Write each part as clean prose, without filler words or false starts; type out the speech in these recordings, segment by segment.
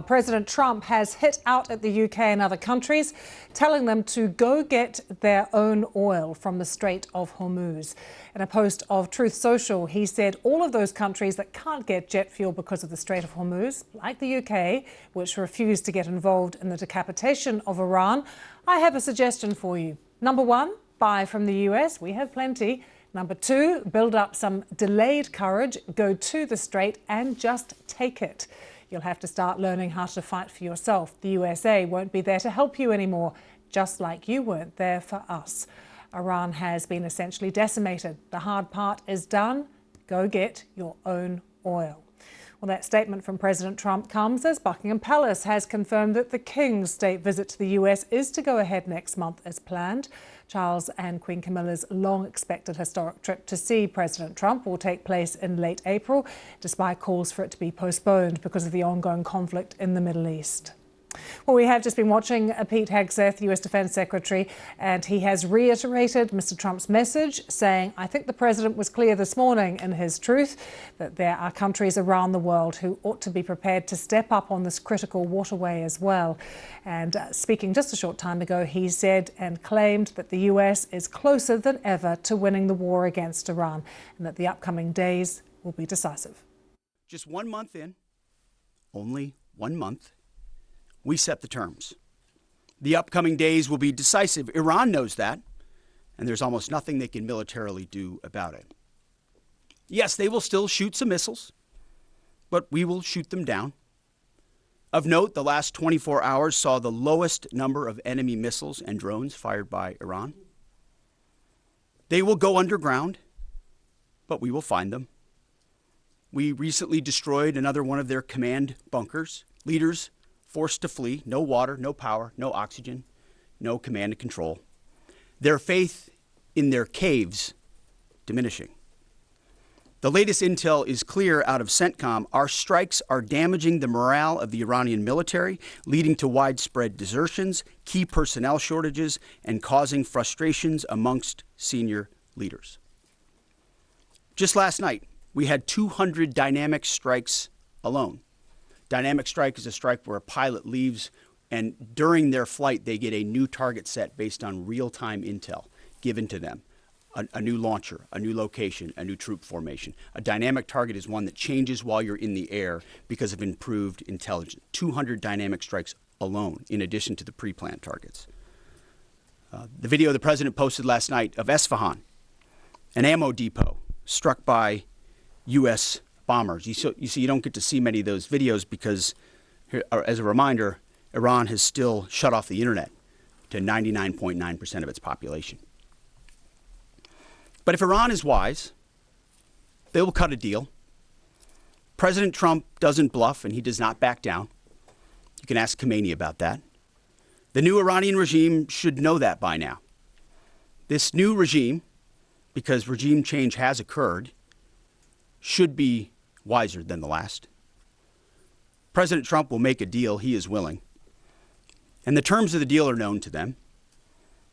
President Trump has hit out at the UK and other countries, telling them to go get their own oil from the Strait of Hormuz. In a post of Truth Social, he said all of those countries that can't get jet fuel because of the Strait of Hormuz, like the UK, which refused to get involved in the decapitation of Iran, I have a suggestion for you. Number one, buy from the US. We have plenty. Number two, build up some delayed courage, go to the strait and just take it. You'll have to start learning how to fight for yourself. The USA won't be there to help you anymore, just like you weren't there for us. Iran has been essentially decimated. The hard part is done. Go get your own oil. Well, that statement from President Trump comes as Buckingham Palace has confirmed that the King's state visit to the US is to go ahead next month as planned. Charles and Queen Camilla's long-expected historic trip to see President Trump will take place in late April, despite calls for it to be postponed because of the ongoing conflict in the Middle East. Well, we have just been watching Pete Hegseth, US Defence Secretary, and he has reiterated Mr. Trump's message, saying, I think the president was clear this morning in his truth that there are countries around the world who ought to be prepared to step up on this critical waterway as well. And speaking just a short time ago, he said and claimed that the US is closer than ever to winning the war against Iran and that the upcoming days will be decisive. Just 1 month in, only 1 month, we set the terms. The upcoming days will be decisive. Iran knows that, and there's almost nothing they can militarily do about it. Yes, they will still shoot some missiles, but we will shoot them down. Of note, the last 24 hours saw the lowest number of enemy missiles and drones fired by Iran. They will go underground, but we will find them. We recently destroyed another one of their command bunkers. Leaders forced to flee, no water, no power, no oxygen, no command and control. Their faith in their caves diminishing. The latest intel is clear out of CENTCOM. Our strikes are damaging the morale of the Iranian military, leading to widespread desertions, key personnel shortages, and causing frustrations amongst senior leaders. Just last night, we had 200 dynamic strikes alone. Dynamic strike is a strike where a pilot leaves and during their flight, they get a new target set based on real-time intel given to them. A new launcher, a new location, a new troop formation. A dynamic target is one that changes while you're in the air because of improved intelligence. 200 dynamic strikes alone, in addition to the pre-planned targets. The video the president posted last night of Esfahan, an ammo depot struck by U.S. bombers. You see, you don't get to see many of those videos because, as a reminder, Iran has still shut off the internet to 99.9% of its population. But if Iran is wise, they will cut a deal. President Trump doesn't bluff and he does not back down. You can ask Khamenei about that. The new Iranian regime should know that by now. This new regime, because regime change has occurred, should be wiser than the last. President Trump will make a deal. He is willing. And the terms of the deal are known to them.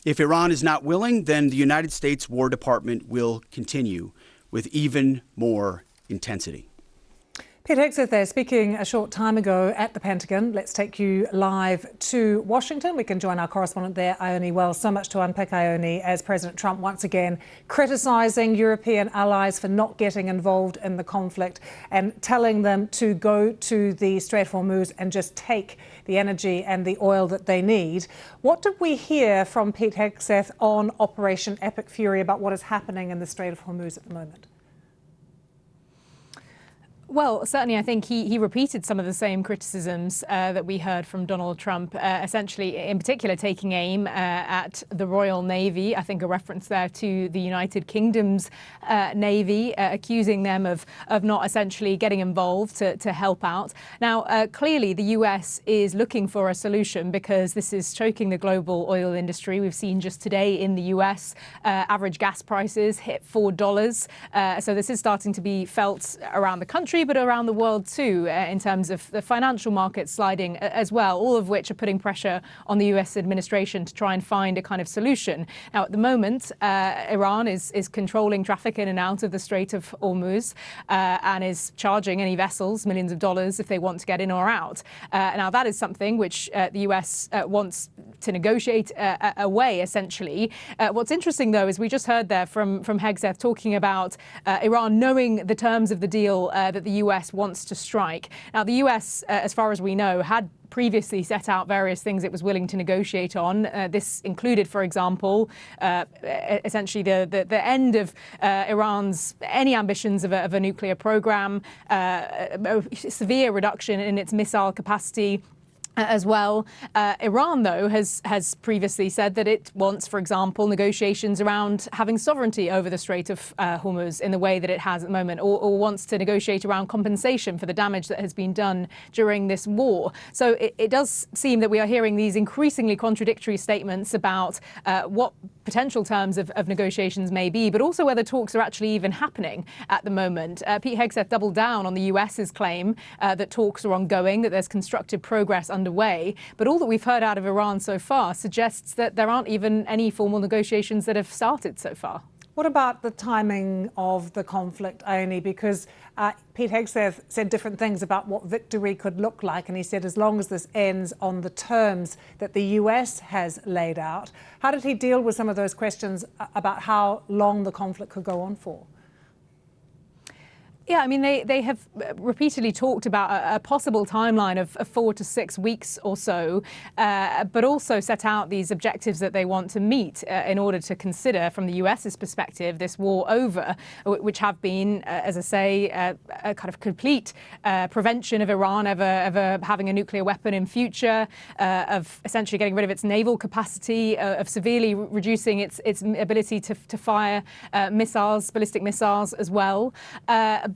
If Iran is not willing, then the United States War Department will continue with even more intensity. Pete Hegseth there speaking a short time ago at the Pentagon. Let's take you live to Washington. We can join our correspondent there, Ione Wells. So much to unpick, Ione, as President Trump once again criticising European allies for not getting involved in the conflict and telling them to go to the Strait of Hormuz and just take the energy and the oil that they need. What did we hear from Pete Hegseth on Operation Epic Fury about what is happening in the Strait of Hormuz at the moment? Well, certainly, I think he repeated some of the same criticisms that we heard from Donald Trump, essentially, in particular, taking aim at the Royal Navy. I think a reference there to the United Kingdom's Navy, accusing them of not essentially getting involved to help out. Now, clearly, the US is looking for a solution because this is choking the global oil industry. We've seen just today in the US, average gas prices hit $4. So this is starting to be felt around the country. country, but around the world too, in terms of the financial markets sliding as well, all of which are putting pressure on the US administration to try and find a kind of solution. Now, at the moment, Iran is controlling traffic in and out of the Strait of Hormuz and is charging any vessels millions of dollars if they want to get in or out. Now, that is something which the US wants to negotiate away, essentially. What's interesting, though, is we just heard there from Hegseth talking about Iran knowing the terms of the deal that the US wants to strike. Now, the US, as far as we know, had previously set out various things it was willing to negotiate on. This included, for example, essentially the end of Iran's any ambitions of a nuclear program, a severe reduction in its missile capacity, as well. Iran, though, has previously said that it wants, for example, negotiations around having sovereignty over the Strait of Hormuz in the way that it has at the moment, or wants to negotiate around compensation for the damage that has been done during this war. So it does seem that we are hearing these increasingly contradictory statements about what potential terms of negotiations may be, but also whether talks are actually even happening at the moment. Pete Hegseth doubled down on the US's claim that talks are ongoing, that there's constructive progress underway. But all that we've heard out of Iran so far suggests that there aren't even any formal negotiations that have started so far. What about the timing of the conflict, Amy? Because Pete Hegseth said different things about what victory could look like. And he said as long as this ends on the terms that the US has laid out. How did he deal with some of those questions about how long the conflict could go on for? Yeah, I mean, they have repeatedly talked about a possible timeline of 4 to 6 weeks or so, but also set out these objectives that they want to meet in order to consider, from the US's perspective, this war over, which have been, as I say, a kind of complete prevention of Iran ever having a nuclear weapon in future, of essentially getting rid of its naval capacity, of severely reducing its ability to fire missiles, ballistic missiles as well.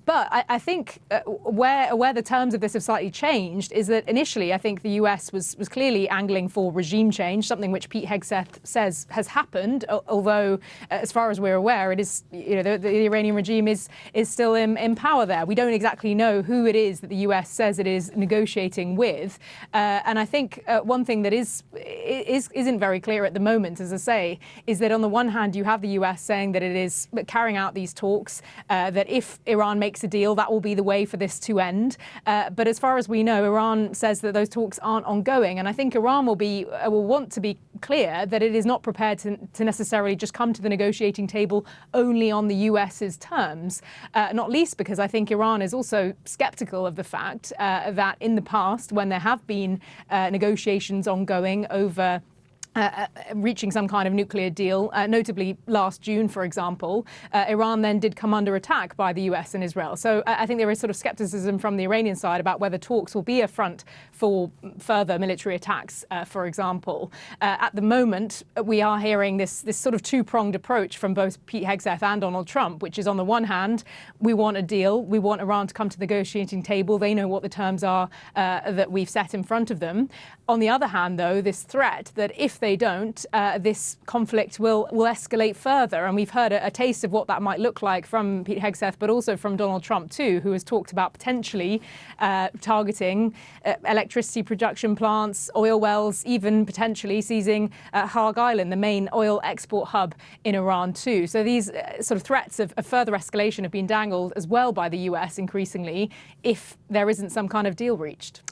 But I think where the terms of this have slightly changed is that initially I think the US was clearly angling for regime change, something which Pete Hegseth says has happened, although as far as we're aware, it is, the Iranian regime is still in power there. We don't exactly know who it is that the US says it is negotiating with. And I think one thing that isn't very clear at the moment, as I say, is that on the one hand you have the US saying that it is carrying out these talks, that if Iran makes a deal, that will be the way for this to end. But as far as we know, Iran says that those talks aren't ongoing. And I think Iran will want to be clear that it is not prepared to necessarily just come to the negotiating table only on the US's terms, not least because I think Iran is also skeptical of the fact that in the past, when there have been negotiations ongoing over reaching some kind of nuclear deal, notably last June, for example, Iran then did come under attack by the US and Israel. So I think there is sort of skepticism from the Iranian side about whether talks will be a front for further military attacks, for example. At the moment, we are hearing this sort of two-pronged approach from both Pete Hegseth and Donald Trump, which is on the one hand, we want a deal. We want Iran to come to the negotiating table. They know what the terms are that we've set in front of them. On the other hand, though, this threat that if they don't, this conflict will escalate further. And we've heard a taste of what that might look like from Pete Hegseth, but also from Donald Trump, too, who has talked about potentially targeting electricity production plants, oil wells, even potentially seizing Haag Island, the main oil export hub in Iran, too. So these sort of threats of further escalation have been dangled as well by the US increasingly if there isn't some kind of deal reached.